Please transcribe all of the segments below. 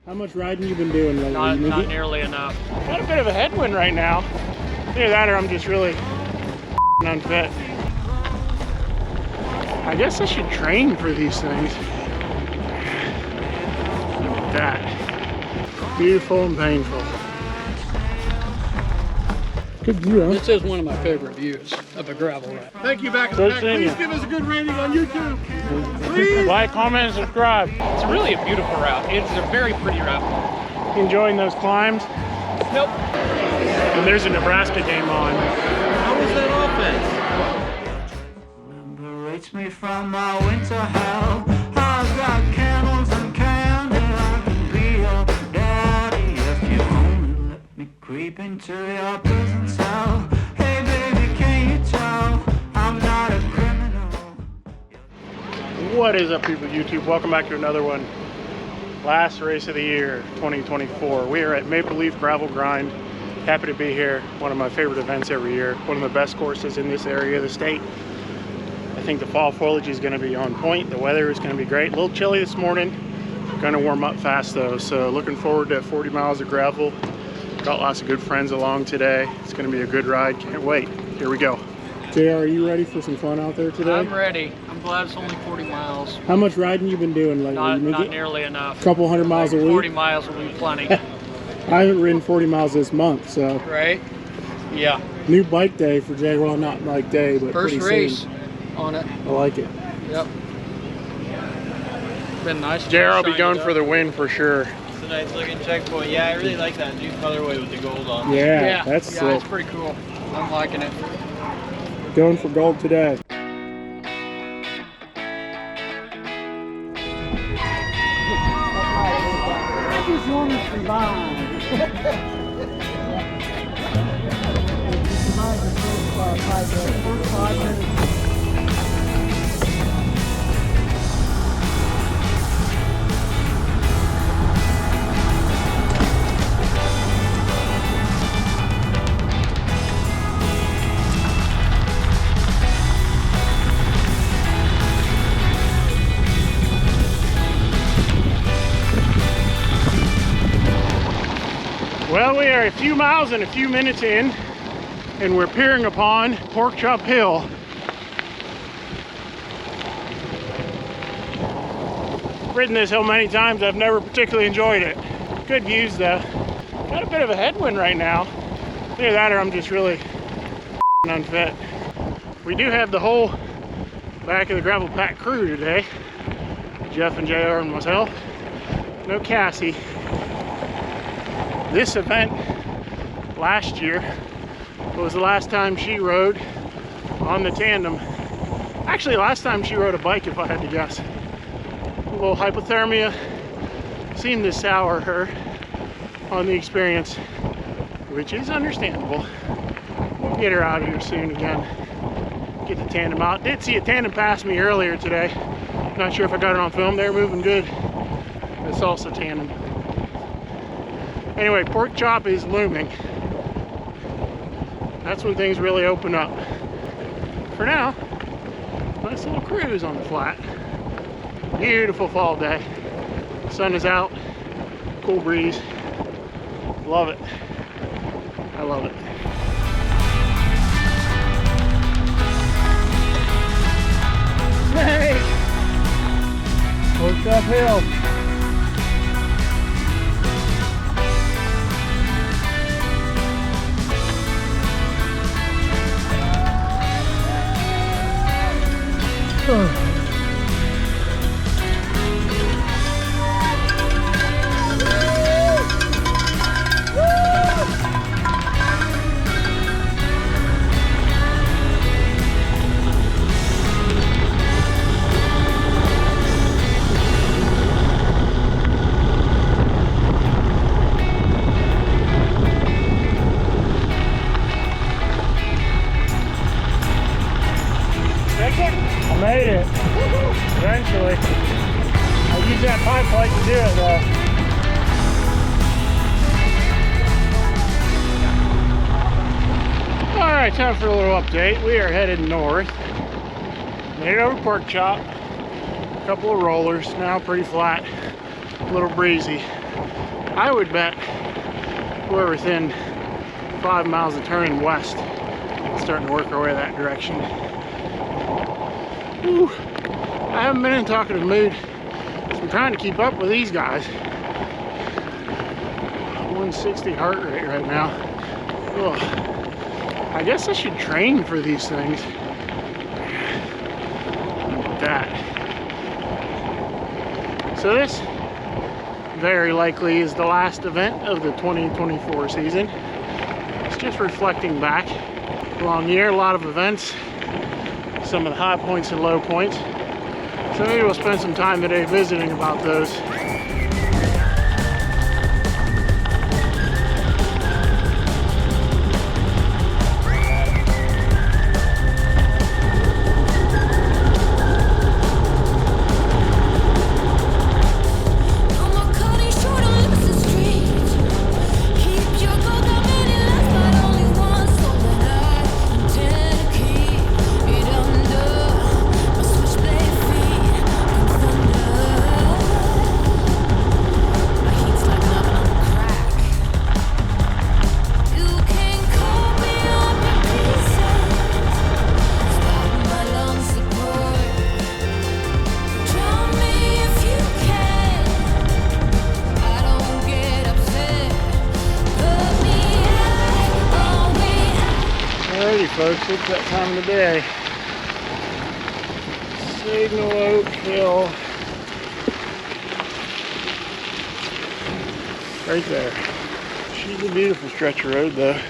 How much riding you been doing lately? Not nearly enough. Got a bit of a headwind right now. Either that or I'm just really unfit. I guess I should train for these things. Look at that. Beautiful and painful. Good view, huh? This is one of my favorite views of a gravel ride. Thank you, back in the back. Please give us a good rating on YouTube. Please. Like, comment, and subscribe. It's really a beautiful route. It's a very pretty route. Enjoying those climbs? Nope. And there's a Nebraska game on. How was that offense? Liberates me from my winter hell. I've got candles and candy. I can be your daddy if you only let me creep into your prison cell. Hey baby, can you tell I'm not a criminal? What is up, people of YouTube? Welcome back to another one. Last race of the year, 2024. We are at Maple Leaf Gravel Grind. Happy to be here. One of my favorite events every year. One of the best courses in this area of the state. I think the fall foliage is going to be on point. The weather is going to be great. A little chilly this morning. Going to warm up fast though. So looking forward to 40 miles of gravel. Got lots of good friends along today. It's going to be a good ride. Can't wait. Here we go. JR, are you ready for some fun out there today? I'm ready. I'm glad it's only 40 miles. How much riding you been doing lately? Not nearly enough. A couple hundred miles a week? 40 miles will be plenty. I haven't ridden 40 miles this month, so. Right? Yeah. New bike day for Jay. Well, not bike day, but First race on it. I like it. Yep. Been nice. JR will be going for the win for sure. It's a nice looking checkpoint. Yeah, I really like that new colorway with the gold on. Yeah, that's yeah, sick. it's pretty cool. I'm liking it. Going for gold today. I just want to survive. Survive the first 5 minutes. Well, we are a few miles and a few minutes in, and we're peering upon Pork Chop Hill. Ridden this hill many times. I've never particularly enjoyed it. Good views though. Got a bit of a headwind right now. Either that or I'm just really unfit. We do have the whole back of the Gravel Pack crew today. Jeff and JR and myself. No Cassie. This event last year was the last time she rode on the tandem. Actually, last time she rode a bike, if I had to guess. A little hypothermia seemed to sour her on the experience, which is understandable. We'll get her out of here soon again. Get the tandem out. Did see a tandem pass me earlier today. Not sure if I got it on film. They're moving good. The salsa tandem. Anyway, Pork Chop is looming. That's when things really open up. For now, nice little cruise on the flat. Beautiful fall day. Sun is out, cool breeze. Love it. I love it. Hey! Pork Chop Hill. I made it. Eventually. I used that pipe light to do it though. Alright, time for a little update. We are headed north. Made it over Pork Chop. A couple of rollers. Now pretty flat. A little breezy. I would bet we're within 5 miles of turning west. Starting to work our way that direction. Whew. I haven't been in talkative mood, so I'm trying to keep up with these guys. 160 heart rate right now. Ugh. I guess I should train for these things. Look at that. So this very likely is the last event of the 2024 season. It's just reflecting back. Long year, a lot of events, some of the high points and low points. So maybe we'll spend some time today visiting about those. Folks, it's that time of the day. Signal Oak Hill. Right there. She's a beautiful stretch of road though.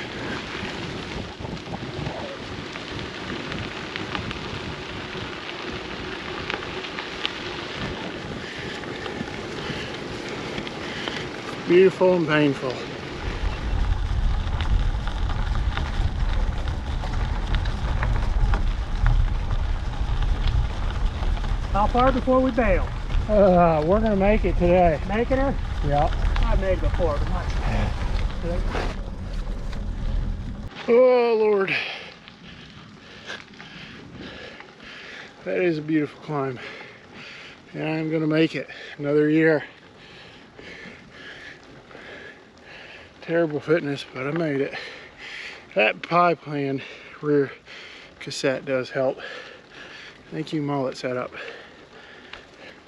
Beautiful and painful. How far before we bail? We're gonna make it today. Making her? Yeah. I've made before, but not today. Oh Lord. That is a beautiful climb. And I'm gonna make it another year. Terrible fitness, but I made it. That pie plan rear cassette does help. Thank you, mullet setup.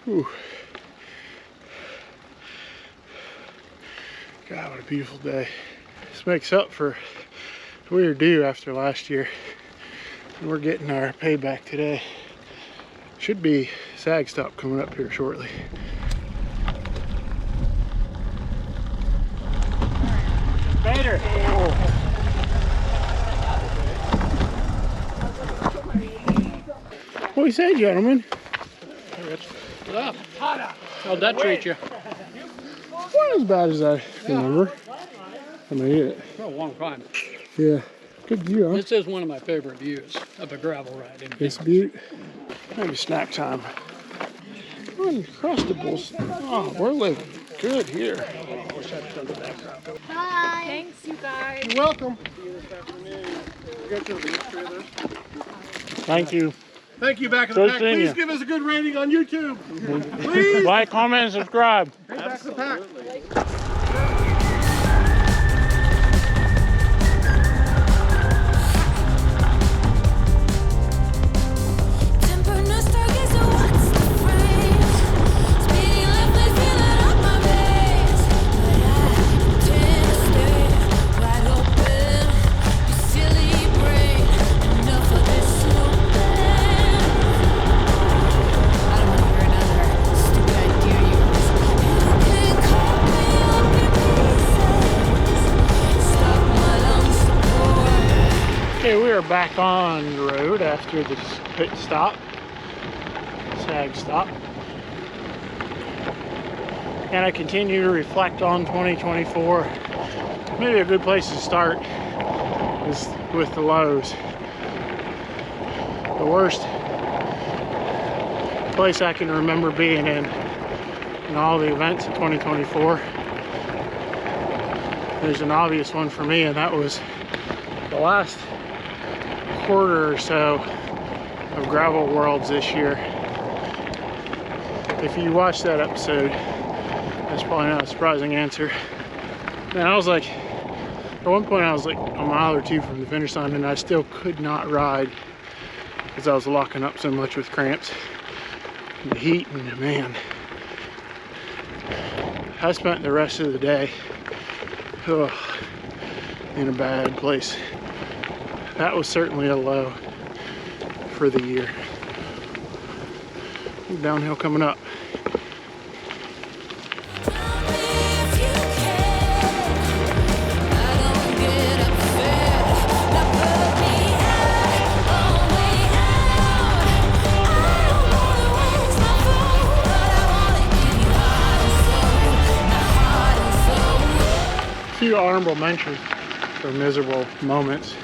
Whew. God, what a beautiful day. This makes up for what we were due after last year. And we're getting our payback today. Should be sag stop coming up here shortly. Vader. Oh. What do you say, gentlemen? What's up? How'd that treat you? Not as bad as I remember. I made it. For a long time. Yeah. Good view, huh? This is one of my favorite views of a gravel ride. It's beautiful. Maybe snack time. Uncrustables. Oh, we're living good here. Hi. Thanks, you guys. You're welcome. Thank you. Thank you, Back in Good the Pack. seeing Please you. give us a good rating on YouTube. Please. Like, comment, and subscribe. Hey, Back in the Pack. Okay, we are back on the road after the pit stop, sag stop. And I continue to reflect on 2024. Maybe a good place to start is with the lows. The worst place I can remember being in all the events of 2024. There's an obvious one for me, and that was the last quarter or so of Gravel Worlds this year. If you watched that episode, I That's probably not a surprising answer. And I was like, at one point I was like a mile or two from the finish line and I still could not ride because I was locking up so much with cramps and the heat, and man, I spent the rest of the day in a bad place. That was certainly a low for the year. Downhill coming up. Few honorable mentions for miserable moments.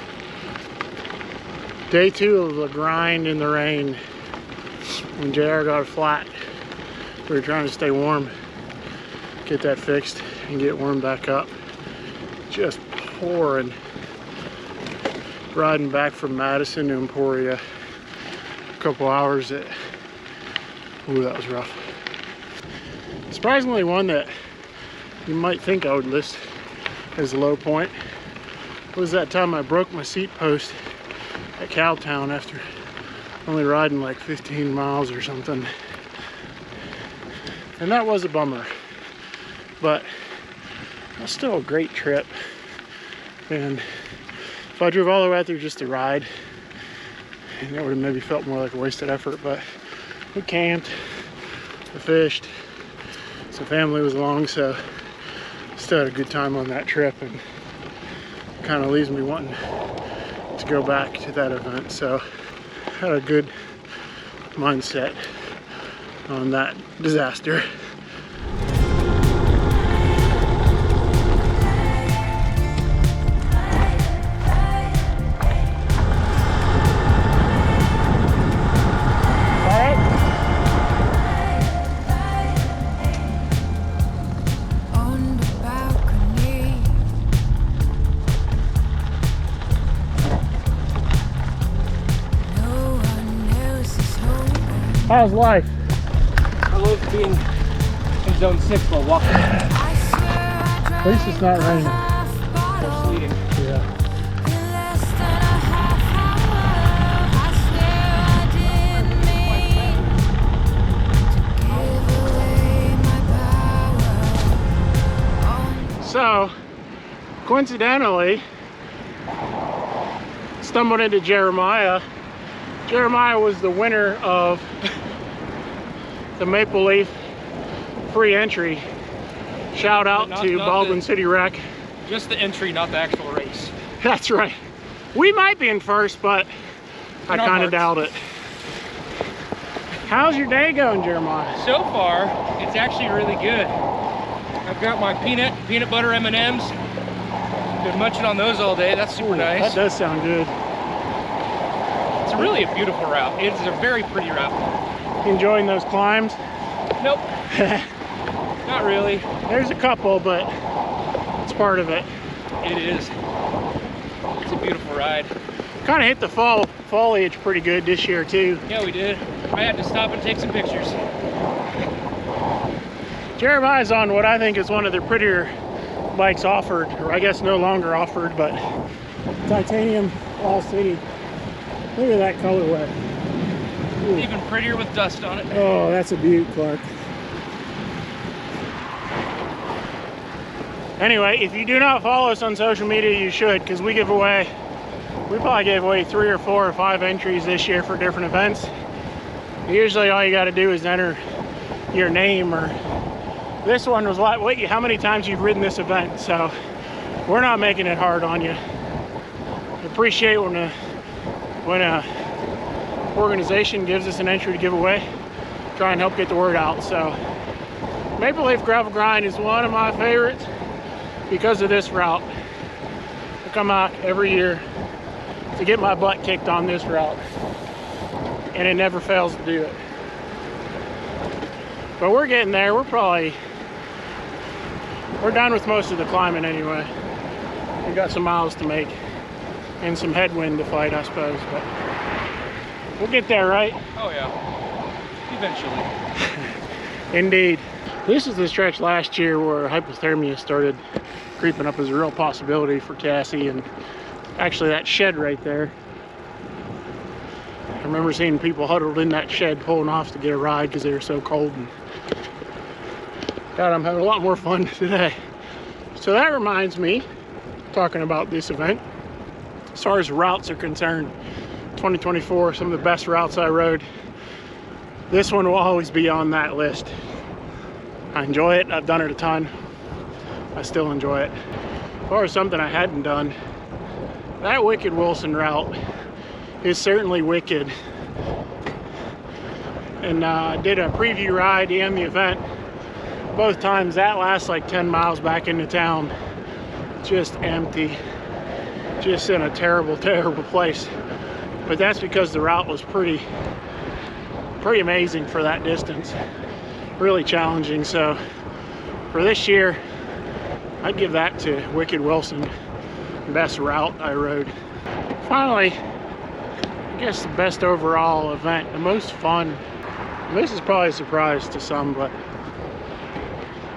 Day 2 of the grind in the rain. When JR got a flat, we were trying to stay warm, get that fixed, and get warmed back up. Just pouring. Riding back from Madison to Emporia. A couple hours that, ooh, that was rough. Surprisingly, one that you might think I would list as a low point was that time I broke my seat post at Cowtown after only riding like 15 miles or something. And that was a bummer, but it was still a great trip. And if I drove all the way out there just to ride, it would have maybe felt more like a wasted effort, but we camped, we fished, some family was along, so still had a good time on that trip, and kind of leaves me wanting to go back to that event. So had a good mindset on that disaster. How's life? I love being in zone 6 while walking. At least it's not raining. Or sleeting. Yeah. So, coincidentally, stumbled into Jeremiah. Jeremiah was the winner of the Maple Leaf free entry. Shout out to Baldwin City Rec. Just the entry, not the actual race. That's right. We might be in first, but I kind of doubt it. How's your day going, Jeremiah? So far, it's actually really good. I've got my peanut butter M&Ms. Been munching on those all day. That's super nice. That does sound good. It's really a beautiful route. It's a very pretty route. Enjoying those climbs? Nope. Not really. There's a couple, but it's part of it. It is. It's a beautiful ride. Kind of hit the foliage pretty good this year too. Yeah, we did. I had to stop and take some pictures. Jeremiah's on what I think is one of the prettier bikes offered, or I guess no longer offered, but titanium All City. Look at that colorway. Ooh. Even prettier with dust on it. Oh, that's a beaut, Clark. Anyway, if you do not follow us on social media, you should, because we probably gave away 3 or 4 or 5 entries this year for different events. Usually all you got to do is enter your name, or this one was like, wait, how many times you've ridden this event? So we're not making it hard on you. Appreciate when a organization gives us an entry to give away, try and help get the word out. So Maple Leaf Gravel Grind is one of my favorites because of this route. I come out every year to get my butt kicked on this route, and it never fails to do it. But we're getting there. We're done with most of the climbing anyway. We got some miles to make and some headwind to fight, I suppose, but we'll get there, right? Oh yeah, eventually. Indeed. This is the stretch last year where hypothermia started creeping up as a real possibility for Cassie, and actually that shed right there. I remember seeing people huddled in that shed pulling off to get a ride because they were so cold. And God, I'm having a lot more fun today. So that reminds me, talking about this event, as far as routes are concerned, 2024, some of the best routes I rode. This one will always be on that list. I enjoy it. I've done it a ton. I still enjoy it. As far as something I hadn't done, that Wicked Wilson route is certainly wicked. And I did a preview ride and the event. Both times that lasts like 10 miles back into town. Just empty. Just in a terrible, terrible place. But that's because the route was pretty amazing for that distance. Really challenging. So for this year, I'd give that to Wicked Wilson. Best route I rode. Finally, I guess the best overall event, the most fun. This is probably a surprise to some, but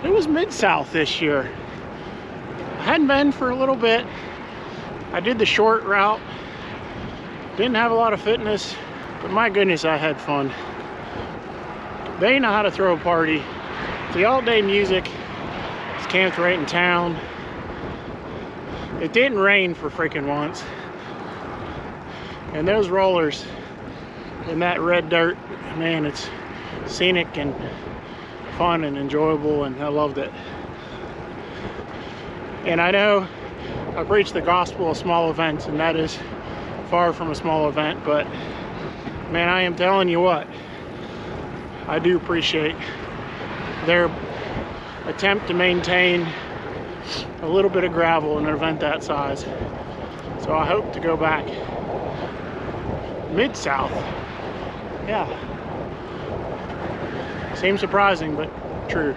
it was Mid-South this year. I hadn't been for a little bit. I did the short route. Didn't have a lot of fitness, but my goodness, I had fun. They know how to throw a party. The all-day music. It's camped right in town. It didn't rain for freaking once. And those rollers and that red dirt, man, it's scenic and fun and enjoyable, and I loved it. And I know I preach the gospel of small events, and that is far from a small event, but man, I am telling you what, I do appreciate their attempt to maintain a little bit of gravel in an event that size. So I hope to go back. Mid-South, yeah. Seems surprising, but true.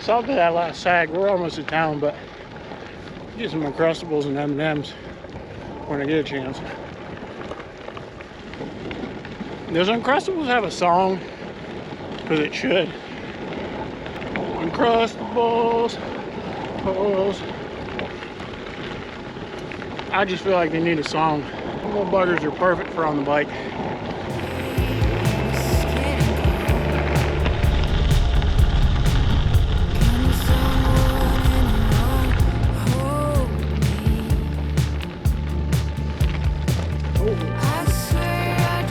So I'll do that last sag. We're almost at town, but get some Uncrustables and M&Ms when I get a chance. Does Uncrustables have a song? Because it should. Uncrustables. I just feel like they need a song. Little buggers are perfect for on the bike.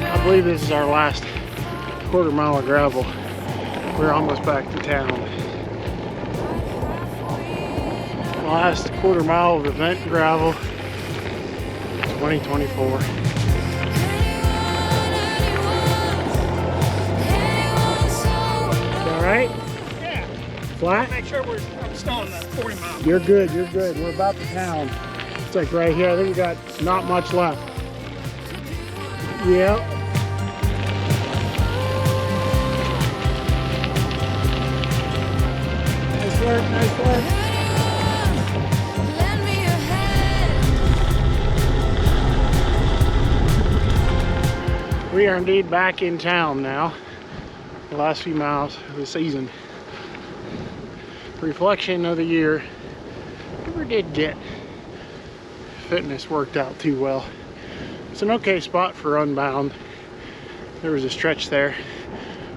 I believe this is our last quarter mile of gravel. We're almost back to town. Last quarter mile of event gravel, 2024. All right? Yeah. Flat? Make sure we're stalling that 40 miles. You're good, you're good. We're about to town. It's like right here. I think we got not much left. Yep. Nice work, nice work. We are indeed back in town now. The last few miles of the season. Reflection of the year. Never did get fitness worked out too well. It's an okay spot for Unbound. There was a stretch there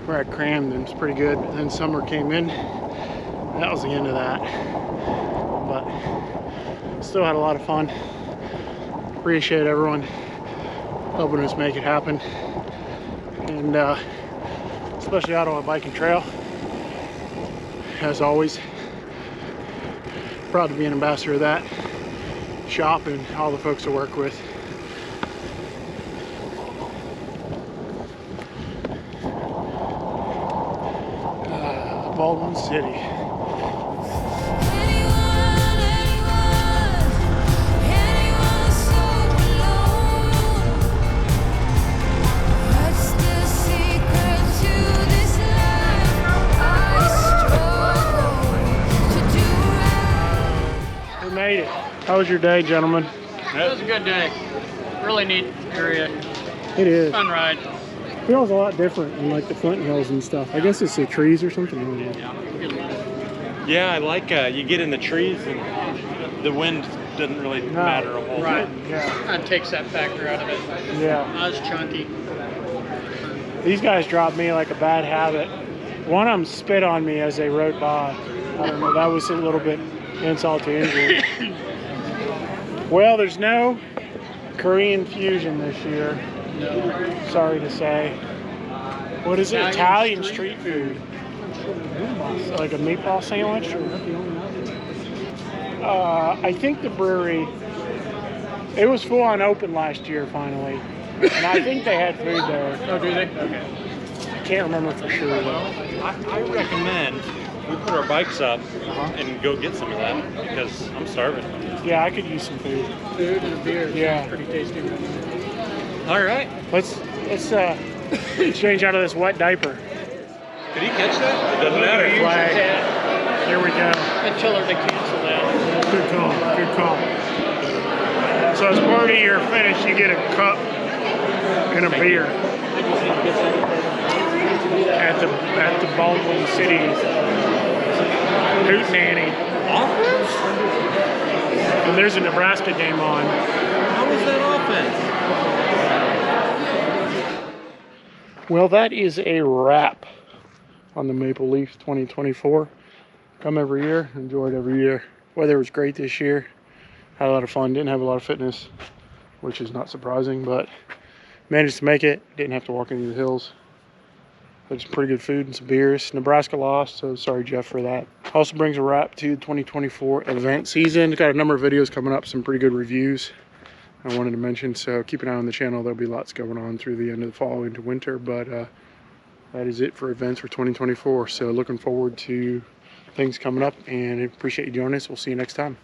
where I crammed and it was pretty good, but then summer came in. That was the end of that. But still had a lot of fun. Appreciate everyone helping us make it happen. And especially Ottawa Bike and Trail. As always, proud to be an ambassador of that shop and all the folks I work with. Baldwin City. We made it. How was your day, gentlemen? It was a good day. Really neat area. It is. Fun ride. Feels a lot different in like the Flint Hills and stuff. I guess it's the trees or something. I don't know. Yeah, I like you get in the trees and the wind doesn't really matter a whole lot. Right. Yeah. That takes that factor out of it. Yeah. Not as chunky. These guys dropped me like a bad habit. One of them spit on me as they rode by. I don't know, that was a little bit insult to injury. Well, there's no Korean fusion this year. No. Sorry to say. What is it? Italian street food. Like a meatball sandwich? I think the brewery, it was full on open last year finally. And I think they had food there. Oh, do they? Okay. I can't remember for sure though. I recommend we put our bikes up and go get some of that because I'm starving. Yeah, I could use some food. Food and a beer. Yeah. Sounds pretty tasty. All right. Let's change out of this wet diaper. Did he catch that? It doesn't matter. Flag. Here we go. Until they cancel that. Good call. Good call. So as part of your finish, you get a cup and a beer at the Baldwin City Hootenanny. And there's a Nebraska game on. How was that offense? Well, that is a wrap on the Maple Leaf 2024. Come every year, enjoy it every year. Weather was great this year. Had a lot of fun. Didn't have a lot of fitness, which is not surprising, but managed to make it. Didn't have to walk into the hills. Had some pretty good food and some beers. Nebraska lost, so sorry, Jeff, for that. Also brings a wrap to the 2024 event season. Got a number of videos coming up, some pretty good reviews I wanted to mention, so keep an eye on the channel. There'll be lots going on through the end of the fall into winter, but that is it for events for 2024. So looking forward to things coming up and appreciate you joining us. We'll see you next time.